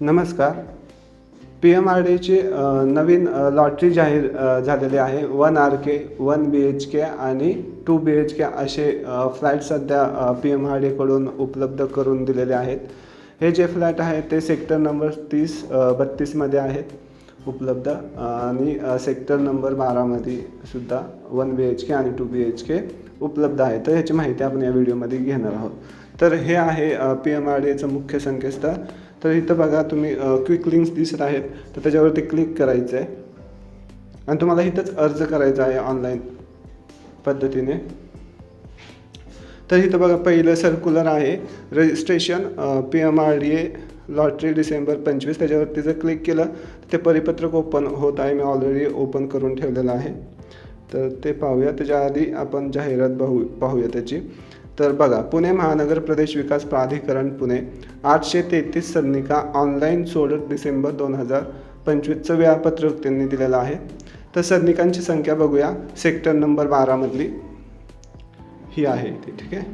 नमस्कार. PMRDची नवीन लॉटरी जाहीर झालेली आहे. 1 RK, 1 BHK आणि 2 BHK असे फ्लॅट सध्या PMRDकडून उपलब्ध करून दिलेले आहेत. हे जे फ्लॅट आहेत ते सेक्टर नंबर 30-32मध्ये आहेत उपलब्ध आणि सेक्टर नंबर 12मध्ये सुद्धा 1 BHK आणि 2 BHK उपलब्ध आहे. तर ह्याची माहिती आपण या व्हिडिओमध्ये घेणार आहोत. तर हे आहे PMRDचं मुख्य संकेतस्थळ. तर इथं बघा तुम्ही क्विक लिंक्स दिसत आहेत, तर त्याच्यावरती क्लिक करायचं आहे आणि तुम्हाला इथंच अर्ज करायचा आहे ऑनलाईन पद्धतीने. तर इथं बघा पहिलं सर्क्युलर आहे, रजिस्ट्रेशन PMRDA लॉटरी डिसेंबर 25. त्याच्यावरती जर क्लिक केलं तर ते परिपत्रक ओपन होत आहे. मी ऑलरेडी ओपन करून ठेवलेलं आहे, तर ते पाहूया. त्याच्या आधी आपण जाहिरात पाहूया त्याची. तर बघा, पुणे महानगर प्रदेश विकास प्राधिकरण पुणे 833 सदनिका ऑनलाईन 16 डिसेंबर 2025चं वेळापत्रक त्यांनी दिलेलं आहे. तर सदनिकांची संख्या बघूया. सेक्टर नंबर 12मधली ही आहे ती, ठीक आहे.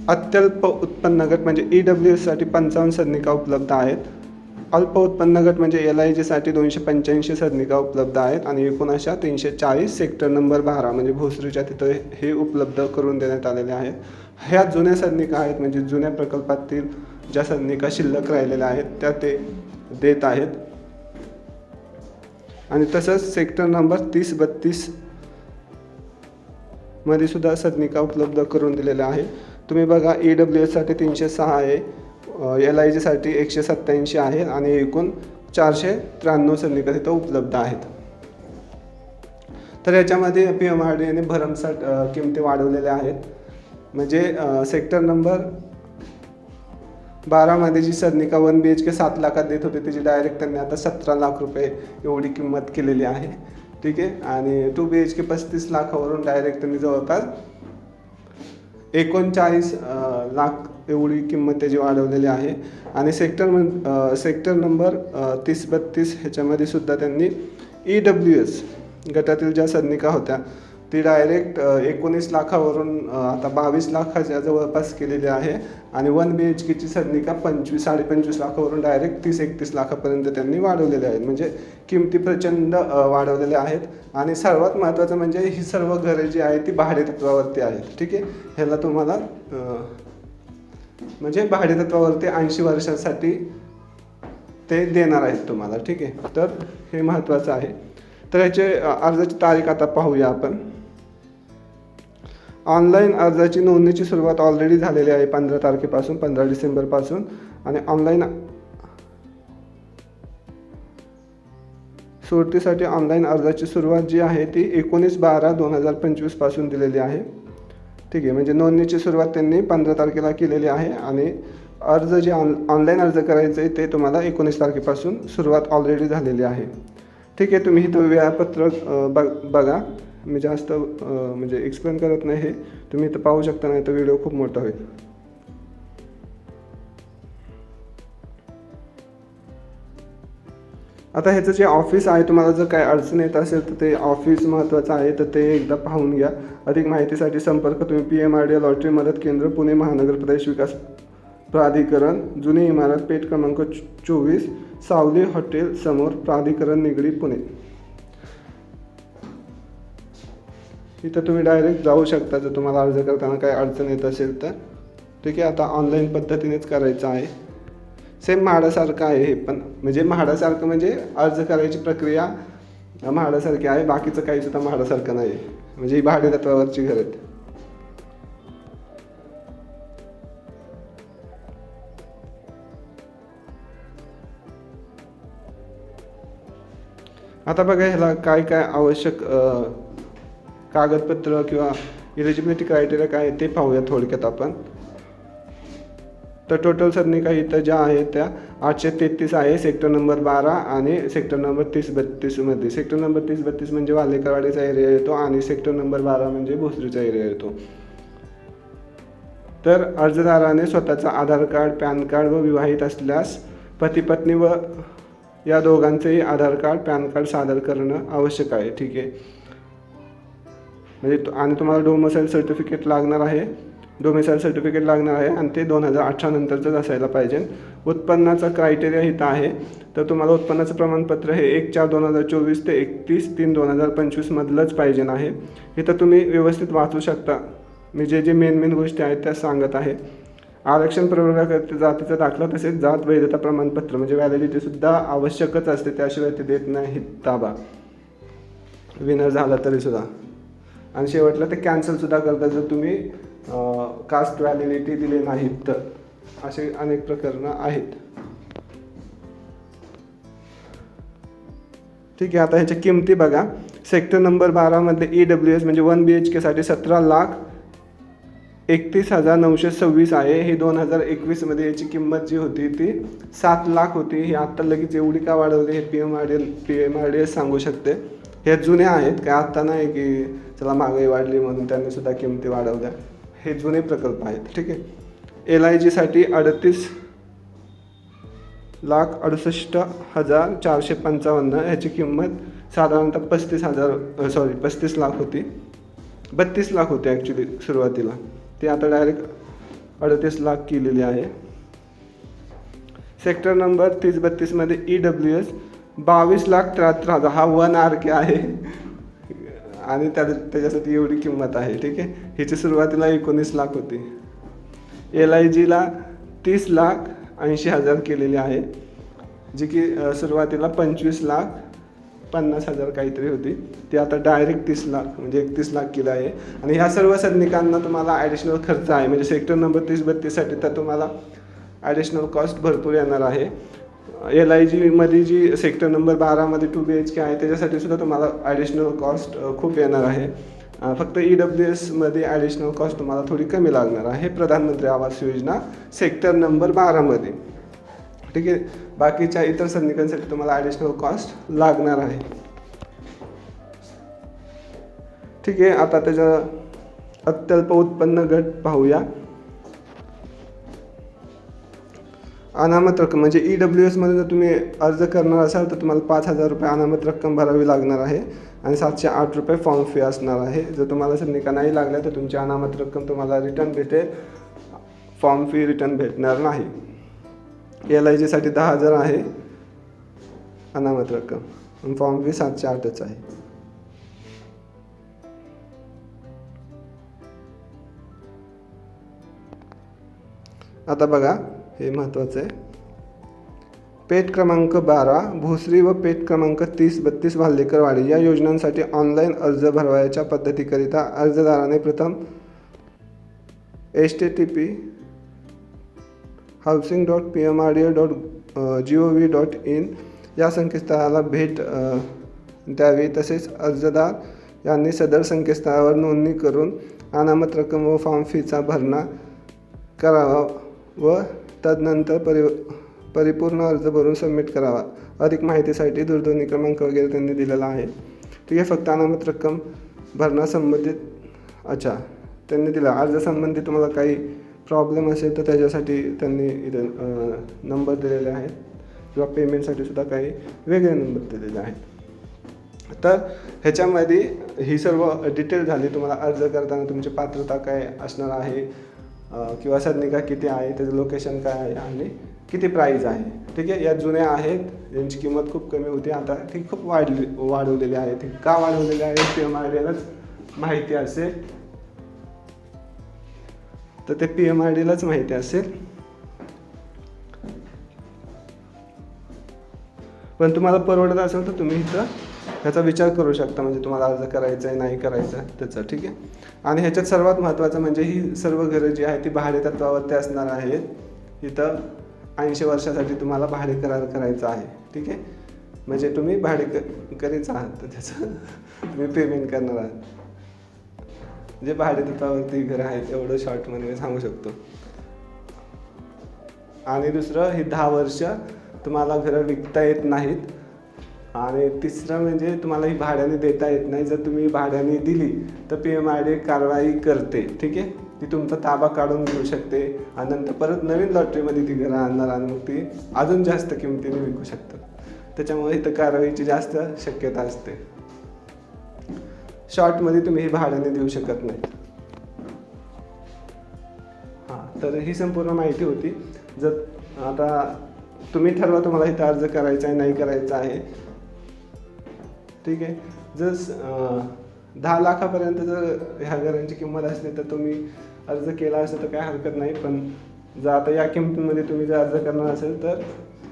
अत्यल्प उत्पन्न गट म्हणजे EWS साठी 55 सदनिका उपलब्ध आहेत. अल्प उत्पन्न गट म्हणजे LIG साठी 285 सदनिका उपलब्ध आहेत आणि एकूण अशा 340 सेक्टर नंबर 12 म्हणजे भोसरीच्या तिथं हे उपलब्ध करून देण्यात आलेले आहेत. ह्या जुन्या सदनिका आहेत, म्हणजे जुन्या प्रकल्पातील ज्या सदनिका शिल्लक राहिलेल्या आहेत त्या ते देत आहेत. आणि तसंच सेक्टर नंबर 30-32 मध्ये सुद्धा सदनिका उपलब्ध करून दिलेल्या आहेत. तुम्ही बघा, EWS साठी 306 आहे, LIG साठी 187 आहे आणि एकूण 493 सदनिका तिथं उपलब्ध आहेत. तर याच्यामध्ये PMRDने भरमसाठ किमती वाढवलेल्या आहेत. म्हणजे सेक्टर नंबर 12मध्ये जी सदनिका 1 BHK 7 लाखात देत होते त्याची डायरेक्ट त्यांनी आता 17 लाख रुपये एवढी किंमत केलेली आहे, ठीक आहे. आणि 2 BHK 35 लाखावरून डायरेक्ट त्यांनी जवळपास 39 लाख एवढी किंमत त्याची वाढवलेली आहे. आणि सेक्टर नंबर 30-32 ह्याच्यामध्ये सुद्धा त्यांनी EWS गटातील ज्या सदनिका होत्या ती डायरेक्ट 19 लाखावरून आता 22 लाखाच्या जवळपास केलेली आहे. आणि 1 BHKची सदनिका 25-25.5 लाखावरून डायरेक्ट 30-31 लाखापर्यंत त्यांनी वाढवलेले आहेत. म्हणजे किमती प्रचंड वाढवलेल्या आहेत. आणि सर्वात महत्त्वाचं म्हणजे ही सर्व घरे जी आहेत ती भाडेतत्वावरती आहेत, ठीक आहे. ह्याला तुम्हाला म्हणजे भाडेतत्वावरती 80 वर्षांसाठी ते देणार आहेत तुम्हाला, ठीक आहे. तर हे महत्त्वाचं आहे. तर याचे अर्जाची तारीख आता पाहूया आपण. ऑनलाईन अर्जाची नोंदणीची सुरुवात ऑलरेडी झालेली आहे 15 तारखेपासून, 15 डिसेंबरपासून. आणि ऑनलाईन सोडतीसाठी ऑनलाईन अर्जाची सुरुवात जी आहे ती 19/12/2025 पासून दिलेली आहे, ठीक आहे. म्हणजे नोंदणीची सुरुवात त्यांनी 15 तारखेला केलेली आहे आणि अर्ज जे ऑनलाईन अर्ज करायचं आहे ते तुम्हाला 19 तारखेपासून सुरुवात ऑलरेडी झालेली आहे, ठीक आहे. तुम्ही इथं वेळापत्रक बघा. मी जास्त म्हणजे एक्सप्लेन करत नाही, हे तुम्ही इथं पाहू शकता, नाही तर व्हिडिओ खूप मोठा होईल. आता ह्याचं जे ऑफिस आहे, तुम्हाला जर काय अडचण येत असेल तर ते ऑफिस महत्त्वाचं आहे, तर ते एकदा पाहून घ्या. अधिक माहितीसाठी संपर्क तुम्ही PMRDA लॉटरी मदत केंद्र पुणे महानगर प्रदेश विकास प्राधिकरण, जुनी इमारत, पेठ क्रमांक 24, सावली हॉटेल समोर, प्राधिकरण निगडी, पुणे. इथं तुम्ही डायरेक्ट जाऊ शकता जर तुम्हाला अर्ज करताना काही अडचण येत असेल तर, ठीक आहे. आता ऑनलाईन पद्धतीनेच करायचं आहे. सेम म्हाडासारखं आहे हे पण, म्हणजे म्हाडासारखं म्हणजे अर्ज करायची प्रक्रिया म्हाडासारखी आहे. बाकीचं काही सुद्धा म्हाडासारखं नाही, म्हणजे ही भाडेतत्वावरची घरं आहेत. आता बघा, ह्याला काय काय आवश्यक कागदपत्र किंवा इलिजिबिलिटी क्रायटेरिया काय आहे ते पाहूया थोडक्यात आपण. तर टोटल सदनिका इथं ज्या आहेत त्या 833 आहे सेक्टर नंबर 12 आणि सेक्टर नंबर 30-32मध्ये. सेक्टर नंबर 30-32 म्हणजे वालेकरवाडीचा एरिया येतो आणि सेक्टर नंबर 12 म्हणजे भोसरीचा एरिया येतो. तर अर्जदाराने स्वतःचा आधार कार्ड, पॅन कार्ड व विवाहित असल्यास पती पत्नी व या दोघांचेही आधार कार्ड, पॅन कार्ड सादर करणं आवश्यक आहे, ठीक आहे. म्हणजे आणि तुम्हाला डोमिसाईल सर्टिफिकेट लागणार आहे. डोमिसाईल सर्टिफिकेट लागणार आहे आणि ते 2018 नंतरचंच असायला पाहिजे. उत्पन्नाचा क्रायटेरिया इथं आहे. तर तुम्हाला उत्पन्नाचं प्रमाणपत्र हे 1/4/2024 ते 31/3/2025 मधलंच पाहिजे आहे. इथं तुम्ही व्यवस्थित वाचू शकता. मी जे मेन गोष्टी आहेत त्या सांगत आहे. आरक्षण प्रवर्गाकरता जातीचा दाखला तसेच जात वैधता प्रमाणपत्र म्हणजे व्हॅलिडिटीसुद्धा आवश्यकच असते, त्याशिवाय ते देत नाहीत ताबा विनर झाला तरीसुद्धा. आणि शेवटला ते कॅन्सलसुद्धा करतात जर तुम्ही कास्ट व्हॅलिडिटी दिले नाहीत तर. असे अनेक प्रकरणं आहेत. ठीक आहे. आता ह्याच्या किमती बघा. सेक्टर नंबर 12मध्ये EWS म्हणजे 1 BHK साठी 17,31,926 आहे. ही 2021मध्ये याची किंमत जी होती ती 7 लाख होती. ही आत्ता लगेच एवढी का वाढवली हे PMRDS सांगू शकते. हे जुने आहेत, काय आत्ता नाही की चला महागाई वाढली म्हणून त्यांनी सुद्धा किमती वाढवल्या. हे जुने प्रकल्प आहेत. ठीक आहे. LIG साठी 38,68,455 ह्याची किंमत साधारणतः 35 लाख होती. 32 लाख होती ॲक्च्युली सुरुवातीला. ती आता डायरेक्ट 38 लाख केलेली आहे. सेक्टर नंबर 30-32मध्ये EWS 22,73,000 हा 1 RK आहे आणि त्याच्यासाठी एवढी किंमत आहे. ठीक आहे. ह्याची सुरुवातीला 19 लाख होती. LIGला 30,80,000 केलेली आहे, जी की सुरुवातीला 25,50,000 काहीतरी होती. ती आता डायरेक्ट 30 लाख म्हणजे 31 लाख केलं आहे. आणि ह्या सर्व सदनिकांना तुम्हाला ॲडिशनल खर्च आहे. म्हणजे सेक्टर नंबर 30-32साठी तर तुम्हाला ॲडिशनल कॉस्ट भरपूर येणार आहे. LIGमध्ये जी सेक्टर नंबर 12मध्ये 2 BHK आहे त्याच्यासाठी सुद्धा तुम्हाला ॲडिशनल कॉस्ट खूप येणार आहे. फक्त EWSमध्ये ॲडिशनल कॉस्ट तुम्हाला थोडी कमी लागणार आहे. प्रधानमंत्री आवास योजना सेक्टर नंबर 12मध्ये. ठीक आहे. बाकीच्या इतर सदनिकांसाठी तुम्हाला ॲडिशनल कॉस्ट लागणार आहे. ठीक आहे. आता त्याच्या अत्यल्प उत्पन्न गट पाहूया. अनामत रक्कम म्हणजे EWSमध्ये जर तुम्ही अर्ज करणार असाल तर तुम्हाला 5,000 रुपये अनामत रक्कम भरावी लागणार आहे आणि 708 रुपये फॉर्म फी असणार आहे. जर तुम्हाला सदनिका नाही लागल्या तर तुमची अनामत रक्कम तुम्हाला रिटर्न भेटेल, फॉर्म फी रिटर्न भेटणार नाही. LIGसाठी 10,000 आहे अनामत रक्कम आणि फॉर्म फी 708च आहे. आता बघा, हे महत्त्वाचं आहे. पेट क्रमांक 12 भोसरी व पेट क्रमांक 30-32 भाल्लेकरवाडी या योजनांसाठी ऑनलाईन अर्ज भरवायच्या पद्धतीकरिता अर्जदाराने प्रथम http://housing.pmrda.gov.in या संकेतस्थळाला भेट द्यावी. तसेच अर्जदार यांनी सदर संकेतस्थळावर नोंदणी करून अनामत रक्कम व फॉर्म फीचा भरणा करावा व तदनंतर परिपूर्ण अर्ज भरून सबमिट करावा. अधिक माहितीसाठी दूरध्वनी क्रमांक वगैरे त्यांनी दिलेला आहे. ठीक आहे. फक्त अनामत रक्कम भरणा संबंधित त्यांनी दिला. अर्जासंबंधी तुम्हाला काही प्रॉब्लेम असेल तर त्याच्यासाठी त्यांनी इथं नंबर दिलेले आहेत किंवा पेमेंटसाठी सुद्धा काही वेगळे नंबर दिलेले आहेत. तर ह्याच्यामध्ये ही सर्व डिटेल झाली. तुम्हाला अर्ज करताना तुमची पात्रता काय असणार आहे किंवा सदनिका किती आहे, त्याचं लोकेशन काय आहे आणि किती प्राईज आहे. ठीक आहे. या जुन्या आहेत, यांची किंमत खूप कमी होती, आता ती खूप वाढवलेली आहे. ती का वाढवलेली आहे PMRDलाच माहिती असेल. तर ते PMRDलाच माहिती असेल. पण तुम्हाला परवडत असेल तर तुम्ही इथं ह्याचा विचार करू शकता. म्हणजे तुम्हाला अर्ज करायचा आहे नाही करायचा त्याचा. ठीक आहे. आणि ह्याच्यात सर्वात महत्त्वाचं म्हणजे ही सर्व घरं जी आहे ती भाडे तत्वावरती असणार आहेत. इथं 80 वर्षासाठी तुम्हाला भाडे करार करायचा आहे. ठीक आहे. म्हणजे तुम्ही भाडेकरीच आहात तर त्याचं तुम्ही पेमेंट करणार आहात. म्हणजे भाडे तत्वावरती घरं आहेत एवढं शॉर्टमध्ये मी सांगू शकतो. आणि दुसरं, ही 10 वर्ष तुम्हाला घरं विकता येत नाहीत. आणि तिसरं म्हणजे तुम्हाला ही भाड्याने देता येत नाही. जर तुम्ही भाड्याने दिली तर PMRD कारवाई करते. ठीक आहे. ती तुमचा ताबा काढून घेऊ शकते आणि नंतर परत नवीन लॉटरीमध्ये ती घरं आणणार आणि मग ती अजून जास्त किमतीने विकू शकतात. त्याच्यामुळे इथं कारवाईची जास्त शक्यता असते. शॉर्टमध्ये तुम्ही ही भाड्याने देऊ शकत नाही. तर ही संपूर्ण माहिती होती. जर आता तुम्ही ठरवा तुम्हाला इथं अर्ज करायचा आहे नाही करायचा आहे, ठीक आहे. जर 10 लाखापर्यंत जर ह्या घरांची किंमत असली तर तुम्ही अर्ज केला असेल तर काय हरकत नाही. पण जर आता या किमतीमध्ये तुम्ही जर अर्ज करणार असेल तर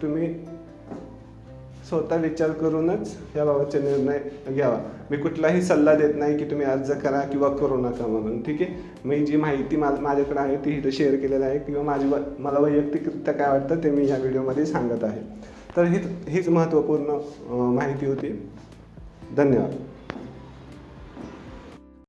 तुम्ही स्वतः विचार करूनच याबाबतचे निर्णय घ्यावा. मी कुठलाही सल्ला देत नाही की तुम्ही अर्ज करा किंवा करू नका म्हणून, ठीक आहे. मी जी माहिती माझ्याकडे आहे ती इथं शेअर केलेली आहे किंवा मला वैयक्तिकरित्या काय वाटतं ते मी ह्या व्हिडिओमध्ये सांगत आहे. तर हीच महत्त्वपूर्ण माहिती होती. धन्यवाद.